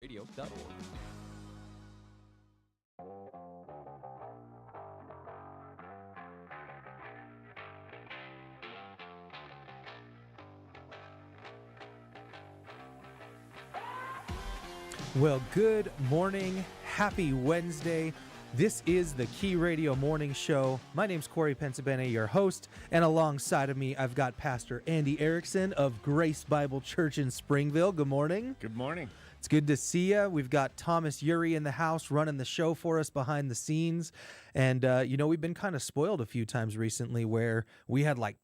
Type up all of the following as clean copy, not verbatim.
radio.org. Well, good morning. Happy Wednesday. This is the Key Radio Morning Show. My name's Corey Pensabene, your host, and alongside of me, I've got Pastor Andy Erickson of Grace Bible Church in Springville. Good morning. Good morning. It's good to see you. We've got Thomas Uri in the house running the show for us behind the scenes. And, we've been kind of spoiled a few times recently where we had like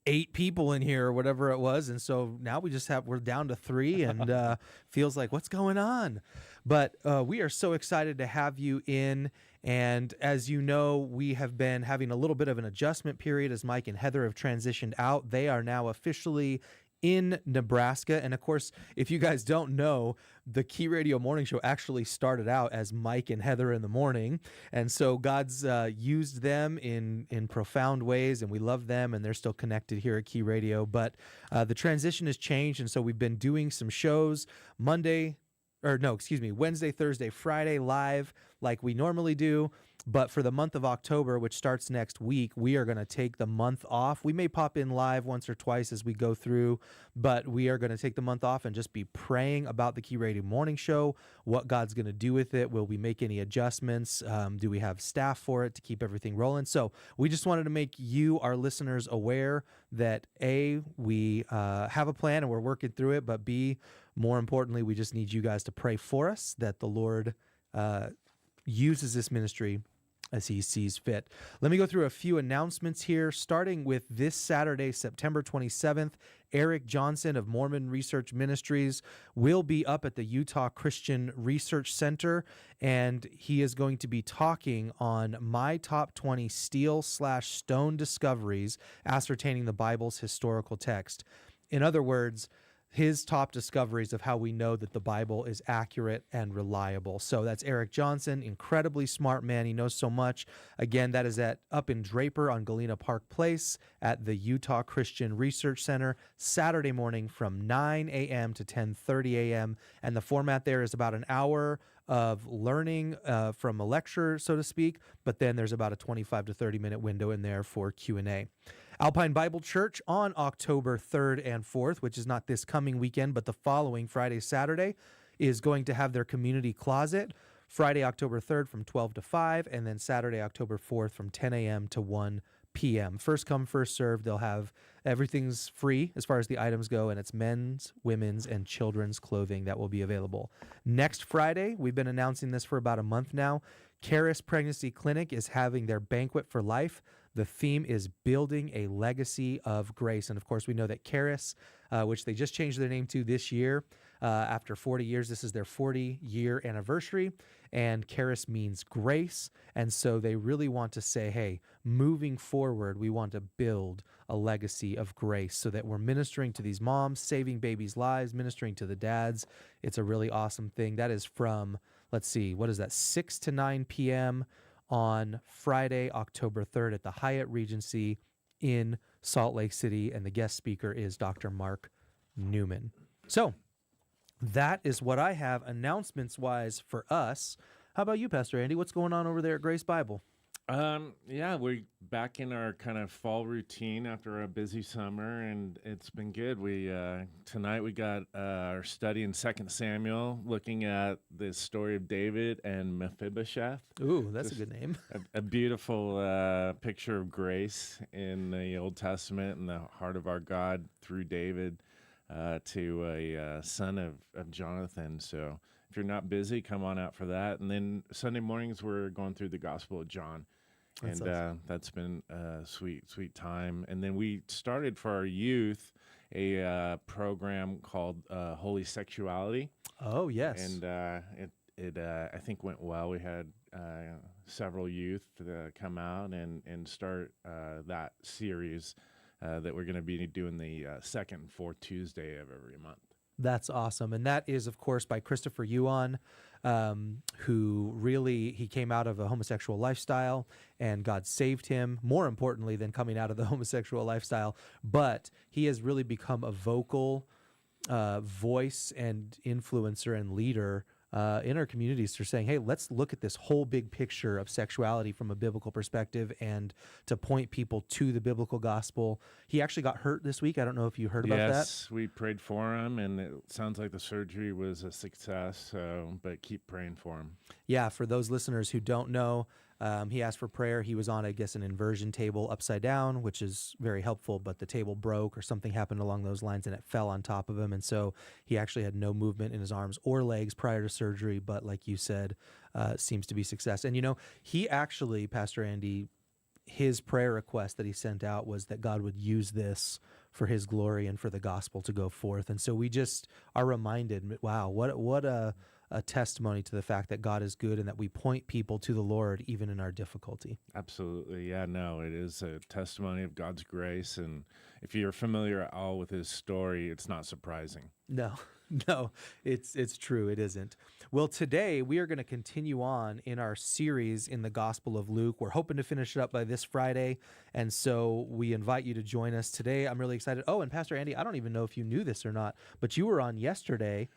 8 people in here or whatever it was, and so now we're down to 3, and feels like, what's going on? But we are so excited to have you in, and as you know, we have been having a little bit of an adjustment period as Mike and Heather have transitioned out. They are now officially in Nebraska. And of course, if you guys don't know, the Key Radio Morning Show actually started out as Mike and Heather in the morning. And so God's used them in profound ways, and we love them, and they're still connected here at Key Radio. But the transition has changed, and so we've been doing some shows Wednesday, Thursday, Friday live like we normally do. But for the month of October, which starts next week, we are going to take the month off. We may pop in live once or twice as we go through, but we are going to take the month off and just be praying about the Key Radio Morning Show, what God's going to do with it. Will we make any adjustments? Do we have staff for it to keep everything rolling? So we just wanted to make you, our listeners, aware that A, we have a plan and we're working through it, but B, more importantly, we just need you guys to pray for us that the Lord uses this ministry as he sees fit. Let me go through a few announcements here, starting with this Saturday, September 27th. Eric Johnson of Mormon Research Ministries will be up at the Utah Christian Research Center, and he is going to be talking on my top 20 steel/stone discoveries ascertaining the Bible's historical text. In other words, his top discoveries of how we know that the Bible is accurate and reliable. So that's Eric Johnson, incredibly smart man. He knows so much. Again, that is up in Draper on Galena Park Place at the Utah Christian Research Center, Saturday morning from 9 a.m. to 10:30 a.m. And the format there is about an hour of learning from a lecture, so to speak, but then there's about a 25 to 30-minute window in there for Q&A. Alpine Bible Church on October 3rd and 4th, which is not this coming weekend, but the following Friday, Saturday, is going to have their community closet, Friday, October 3rd from 12 to 5, and then Saturday, October 4th from 10 a.m. to 1 p.m. First come, first served. They'll have everything's free as far as the items go, and it's men's, women's, and children's clothing that will be available. Next Friday, we've been announcing this for about a month now, Charis Pregnancy Clinic is having their Banquet for Life. The theme is building a legacy of grace. And of course, we know that Charis, which they just changed their name to this year, after 40 years, this is their 40-year anniversary. And Charis means grace. And so they really want to say, hey, moving forward, we want to build a legacy of grace so that we're ministering to these moms, saving babies' lives, ministering to the dads. It's a really awesome thing. That is from, 6 to 9 p.m. on Friday, October 3rd at the Hyatt Regency in Salt Lake City, and the guest speaker is Dr. Mark Newman. So that is what I have announcements-wise for us. How about you, Pastor Andy? What's going on over there at Grace Bible? We're back in our kind of fall routine after a busy summer, and it's been good. Tonight we got our study in 2 Samuel, looking at the story of David and Mephibosheth. Ooh, that's a good name. A beautiful picture of grace in the Old Testament and the heart of our God through David to a son of Jonathan. So if you're not busy, come on out for that. And then Sunday mornings, we're going through the Gospel of John. That's been a sweet time. And then we started for our youth a program called Holy Sexuality. Oh, yes. And it I think went well. We had several youth come out and start that series that we're going to be doing the second and fourth Tuesday of every month. That's awesome. And that is, of course, by Christopher Yuan, who really, he came out of a homosexual lifestyle and God saved him, more importantly than coming out of the homosexual lifestyle. But he has really become a vocal voice and influencer and leader in our communities to saying, hey, let's look at this whole big picture of sexuality from a biblical perspective and to point people to the biblical gospel. He actually got hurt this week. I don't know if you heard about that. Yes, we prayed for him, and it sounds like the surgery was a success, but keep praying for him. Yeah, for those listeners who don't know, he asked for prayer. He was on, I guess, an inversion table upside down, which is very helpful, but the table broke or something happened along those lines and it fell on top of him. And so he actually had no movement in his arms or legs prior to surgery, but like you said, seems to be success. And, he actually, Pastor Andy, his prayer request that he sent out was that God would use this for his glory and for the gospel to go forth. And so we just are reminded, wow, what a testimony to the fact that God is good and that we point people to the Lord even in our difficulty. Absolutely. Yeah, no, it is a testimony of God's grace. And if you're familiar at all with his story, it's not surprising. No, it's true. It isn't. Well, today we are going to continue on in our series in the Gospel of Luke. We're hoping to finish it up by this Friday. And so we invite you to join us today. I'm really excited. Oh, and Pastor Andy, I don't even know if you knew this or not, but you were on yesterday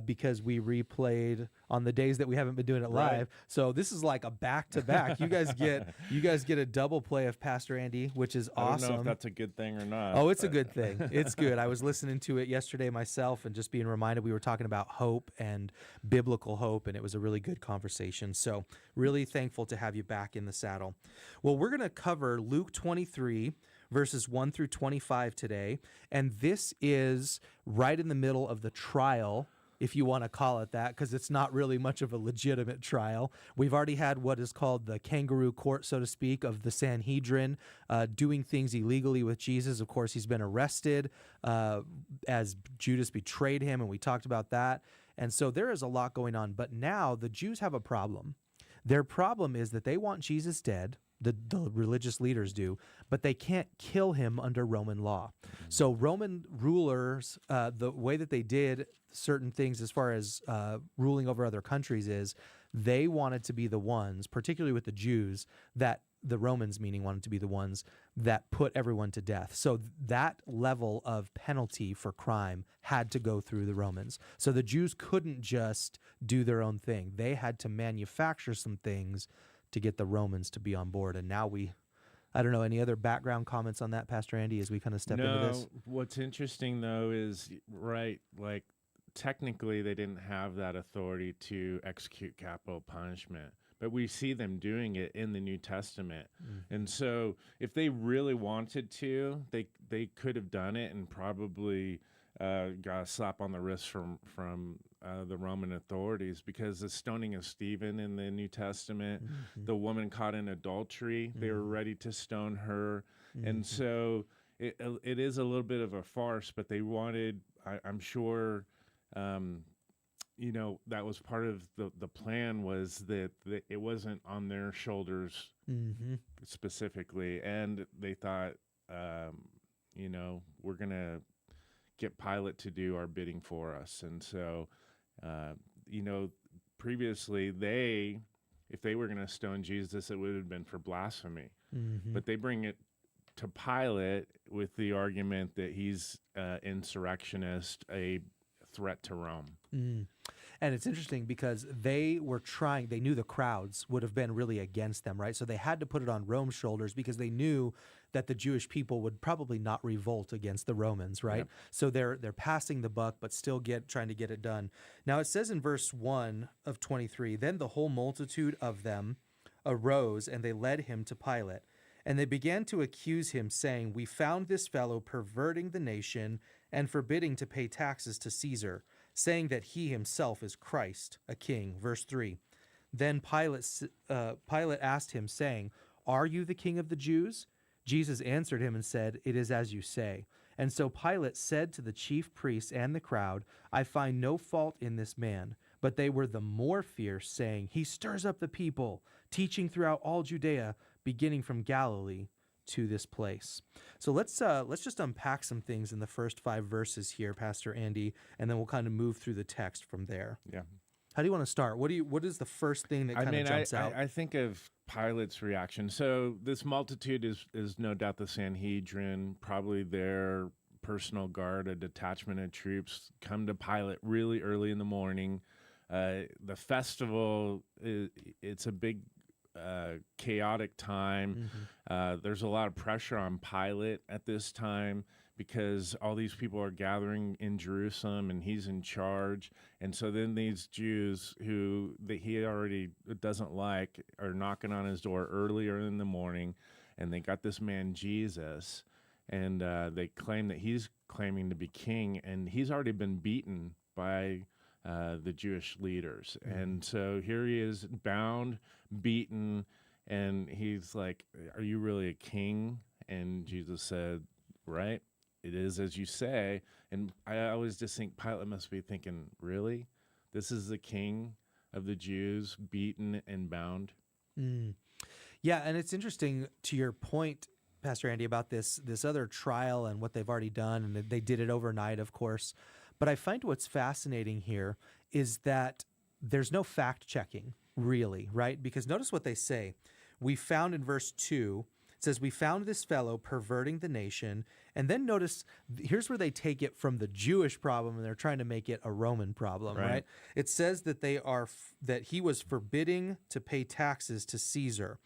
because we replayed on the days that we haven't been doing it live. Right. So this is like a back-to-back. You guys get a double play of Pastor Andy, which is awesome. I don't know if that's a good thing or not. Oh, it's a good thing. It's good. I was listening to it yesterday myself and just being reminded we were talking about hope and biblical hope, and it was a really good conversation. So really thankful to have you back in the saddle. Well, we're going to cover Luke 23, verses 1 through 25 today, and this is right in the middle of the trial, if you want to call it that, because it's not really much of a legitimate trial. We've already had what is called the kangaroo court, so to speak, of the Sanhedrin doing things illegally with Jesus. Of course, he's been arrested as Judas betrayed him, and we talked about that. And so there is a lot going on. But now the Jews have a problem. Their problem is that they want Jesus dead. The religious leaders do, but they can't kill him under Roman law. So Roman rulers, the way that they did certain things as far as ruling over other countries is they wanted to be the ones, particularly with the Jews, that the Romans meaning wanted to be the ones that put everyone to death. So that level of penalty for crime had to go through the Romans. So the Jews couldn't just do their own thing. They had to manufacture some things to get the Romans to be on board. And now I don't know, any other background comments on that, Pastor Andy, as we kind of step into this? What's interesting, though, is, like technically they didn't have that authority to execute capital punishment, but we see them doing it in the New Testament. And so if they really wanted to, they could have done it and probably got a slap on the wrist from the Roman authorities, because the stoning of Stephen in the New Testament, the woman caught in adultery, they were ready to stone her. And so it is a little bit of a farce, but they wanted, I'm sure, that was part of the plan, was that it wasn't on their shoulders specifically. And they thought, we're going to get Pilate to do our bidding for us. And so, previously if they were going to stone Jesus, it would have been for blasphemy. But they bring it to Pilate with the argument that he's insurrectionist, a threat to Rome. And it's interesting because they knew the crowds would have been really against them, right? So they had to put it on Rome's shoulders because they knew that the Jewish people would probably not revolt against the Romans, right? Yep. So they're passing the buck, but still trying to get it done. Now it says in verse 1 of 23, then the whole multitude of them arose and they led him to Pilate. And they began to accuse him, saying, we found this fellow perverting the nation and forbidding to pay taxes to Caesar, saying that he himself is Christ, a king. Verse 3, then Pilate asked him, saying, are you the king of the Jews? Jesus answered him and said, it is as you say. And so Pilate said to the chief priests and the crowd, I find no fault in this man. But they were the more fierce, saying, he stirs up the people, teaching throughout all Judea, beginning from Galilee to this place. So let's just unpack some things in the first 5 verses here, Pastor Andy, and then we'll kind of move through the text from there. Yeah. How do you want to start? What is the first thing that kind of jumps out? I think of Pilate's reaction. So this multitude is no doubt the Sanhedrin, probably their personal guard, a detachment of troops, come to Pilate really early in the morning. The festival, it's a big chaotic time. There's a lot of pressure on Pilate at this time because all these people are gathering in Jerusalem and he's in charge. And so then these Jews who he already doesn't like are knocking on his door earlier in the morning, and they got this man Jesus, and they claim that he's claiming to be king, and he's already been beaten by the Jewish leaders. And so here he is, bound, beaten, and he's like, "Are you really a king?" And Jesus said, "Right, it is as you say." And I always just think Pilate must be thinking, really? This is the king of the Jews, beaten and bound? Yeah, and it's interesting to your point, Pastor Andy, about this other trial and what they've already done, and they did it overnight, of course. But I find what's fascinating here is that there's no fact checking, really, right? Because notice what they say. We found in verse 2, it says, "We found this fellow perverting the nation." And then notice, here's where they take it from the Jewish problem and they're trying to make it a Roman problem, right? It says that that he was forbidding to pay taxes to Caesar.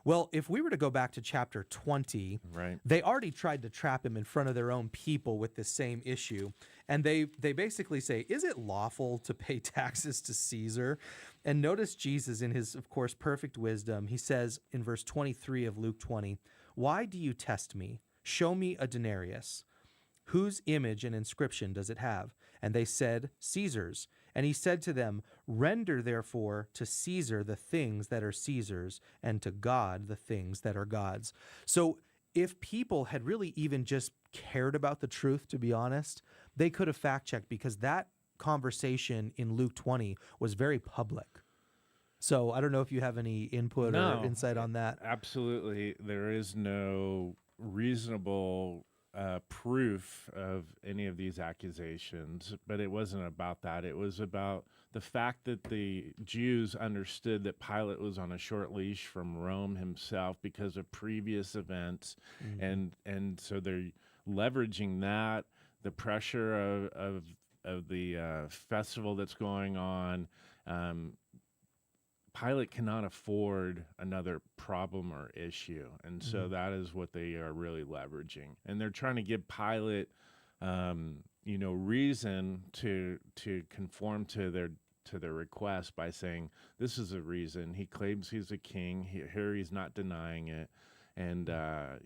Well, if we were to go back to chapter 20, they already tried to trap him in front of their own people with this same issue. And they basically say, is it lawful to pay taxes to Caesar? And notice Jesus, in his, of course, perfect wisdom, he says in verse 23 of Luke 20, "Why do you test me? Show me a denarius. Whose image and inscription does it have?" And they said, "Caesar's." And he said to them, "Render therefore to Caesar the things that are Caesar's, and to God the things that are God's." So if people had really even just cared about the truth, to be honest, they could have fact-checked, because that conversation in Luke 20 was very public. So I don't know if you have any input or insight on that. Absolutely. There is no reasonable proof of any of these accusations, but it wasn't about that. It was about the fact that the Jews understood that Pilate was on a short leash from Rome himself because of previous events, and so they're leveraging that, the pressure of the festival that's going on. Pilate cannot afford another problem or issue, and so that is what they are really leveraging. And they're trying to give Pilate, reason to conform to their request by saying, "This is a reason. He claims he's a king. Here he's not denying it, and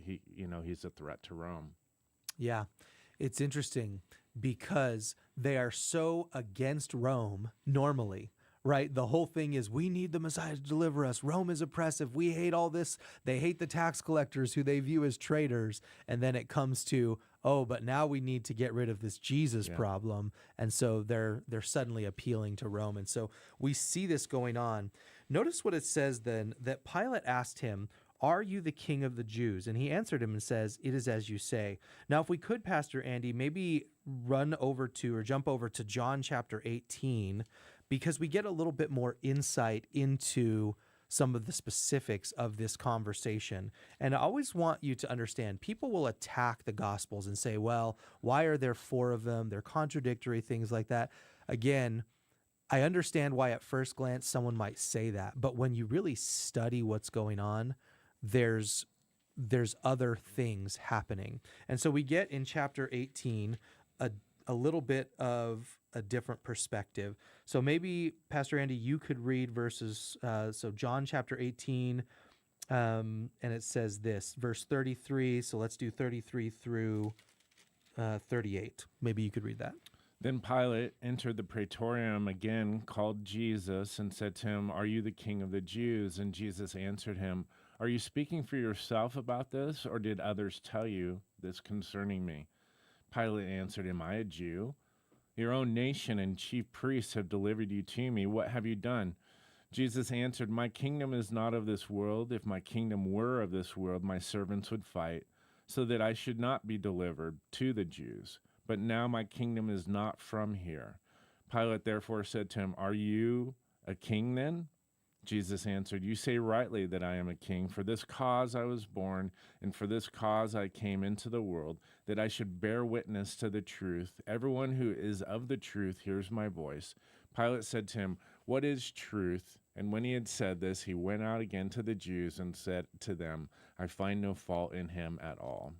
he's a threat to Rome." Yeah, it's interesting because they are so against Rome normally. Right? The whole thing is, we need the Messiah to deliver us. Rome is oppressive. We hate all this. They hate the tax collectors who they view as traitors. And then it comes to, but now we need to get rid of this Jesus problem. And so they're suddenly appealing to Rome. And so we see this going on. Notice what it says then, that Pilate asked him, "Are you the king of the Jews?" And he answered him and says, "It is as you say." Now, if we could, Pastor Andy, maybe jump over to John chapter 18, because we get a little bit more insight into some of the specifics of this conversation. And I always want you to understand, people will attack the Gospels and say, well, why are there 4 of them? They're contradictory, things like that. Again, I understand why at first glance someone might say that, but when you really study what's going on, there's other things happening. And so we get in chapter 18 a little bit of a different perspective. So maybe, Pastor Andy, you could read verses, so John chapter 18, and it says this, verse 33, so let's do 33 through 38. Maybe you could read that. Then Pilate entered the praetorium again, called Jesus, and said to him, "Are you the king of the Jews?" And Jesus answered him, "Are you speaking for yourself about this, or did others tell you this concerning me?" Pilate answered, "Am I a Jew? Your own nation and chief priests have delivered you to me. What have you done?" Jesus answered, "My kingdom is not of this world. If my kingdom were of this world, my servants would fight, so that I should not be delivered to the Jews. But now my kingdom is not from here." Pilate therefore said to him, "Are you a king then?" Jesus answered, "You say rightly that I am a king. For this cause I was born, and for this cause I came into the world, that I should bear witness to the truth. Everyone who is of the truth hears my voice." Pilate said to him, "What is truth?" And when he had said this, he went out again to the Jews and said to them, "I find no fault in him at all."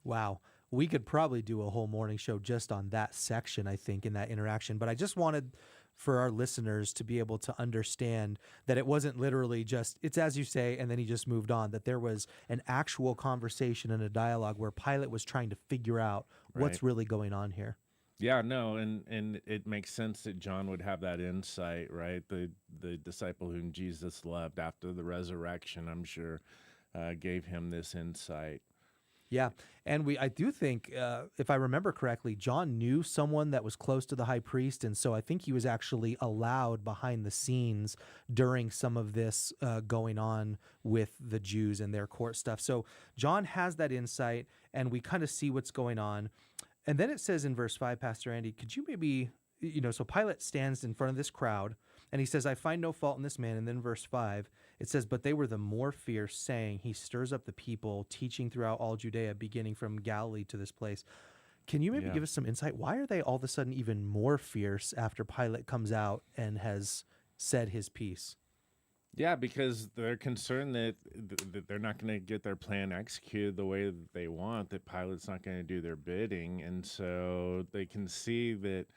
Wow. We could probably do a whole morning show just on that section, I think, in that interaction. But I just wanted for our listeners to be able to understand that it wasn't literally just, it's as you say, and then he just moved on, that there was an actual conversation and a dialogue where Pilate was trying to figure out what's Right. really going on here. Yeah, no, and it makes sense that John would have that insight, right? The disciple whom Jesus loved after the resurrection, I'm sure, gave him this insight. Yeah, and I do think, if I remember correctly, John knew someone that was close to the high priest, and so I think he was actually allowed behind the scenes during some of this going on with the Jews and their court stuff. So John has that insight, and we kind of see what's going on. And then it says in verse 5, Pastor Andy, could you maybe, so Pilate stands in front of this crowd and he says, "I find no fault in this man." And then verse 5, it says, "But they were the more fierce, saying, he stirs up the people, teaching throughout all Judea, beginning from Galilee to this place." Can you maybe Yeah. give us some insight? Why are they all of a sudden even more fierce after Pilate comes out and has said his piece? Yeah, because they're concerned that, that they're not going to get their plan executed the way that they want, that Pilate's not going to do their bidding. And so they can see that